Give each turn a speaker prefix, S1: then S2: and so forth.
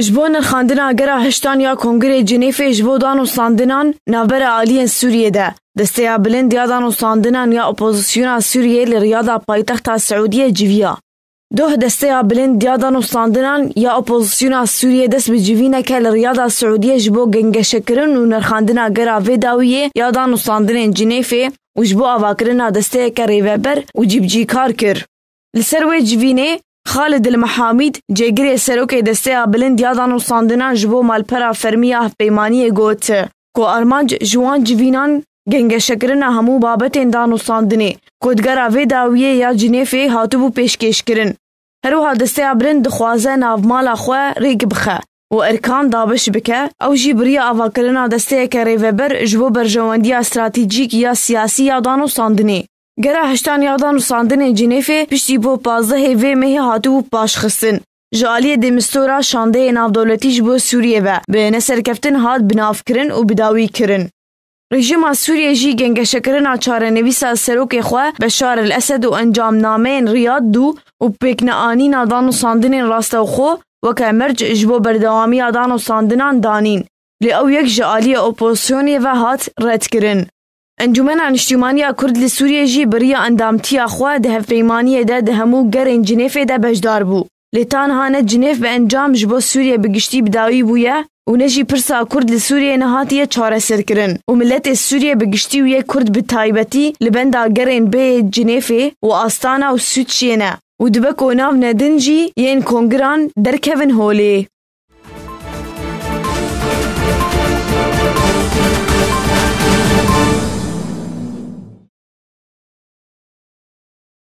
S1: جبو نرخاندنا گرا هشتان یا کنگره جنیف جبو دانو ساندنان نابر عالیین سوریه ده دستیا بلند یا دانو ساندنان یا اپوزیسیون سوریه لریادا پایتخت سعودیه جویا دوه دستیا بلند یا دانو ساندنان یا اپوزیسیون سوریه دست بجوینه که لریادا سعودیه جبو گنگشکرن و نرخاندنا گرا ویداویه یا دانو ساندنین جنیف و جبو آواکرنا دستیا که ریوبر و جیبجی کار کر لسروی جوینه خالد المحامید جگری سروک دسته بلند یادان و ساندنان جبو مالپرا فرمیه پیمانی گوت کو ارمانج جوان جوینان گنگ شکرنا همو بابتین دان و ساندنی کودگرا وی داویه یا جنیفی هاتوبو پیشکش کرن هروها دسته بلند دخوازه ناومالا خواه ریگ بخه و ارکان دابش بکه او جیبری آواکرنا دسته که ریوبر جبو برجواندی استراتیجیک یا سیاسی یادان و ساندنی گره هشتان یادان و ساندن جنیفه پشتی بو 15 هیوه مهی هاتو پاش خستن. جالی دمستورا شانده ناو دولتیش بو سوریه و به نسرکفتن هات بناف کرن و بداوی کرن. رژیم سوریه جی گنگش کرن آچار نویسا سروک خواه بشار الاسد و انجام نامین ریاد دو و پیکن آنی نادان و ساندن راستا و خو وکه مرج جبو بردوامی آدان و ساندنان دانین. لی او یک جالی اپوزیسیونی و هات رد کرن. انجمن انشتیمانی کرد لسوریه جی بریا اندامتی اخوا ده پیمانی ده همو گرین جنیف ده بجدار بو. لیتان هانه جنیف به انجام جبو سوریه بگشتی بداوی بویه و نجی پرسا کرد لسوریه نهاتیه چاره سر کرن و ملت سوریه بگشتی ویه کرد بتایبتی لبندا گرین به جنیف و آستانا و سوچینه و دبک و ناو ندنجی یین کنگران درکوین هولی.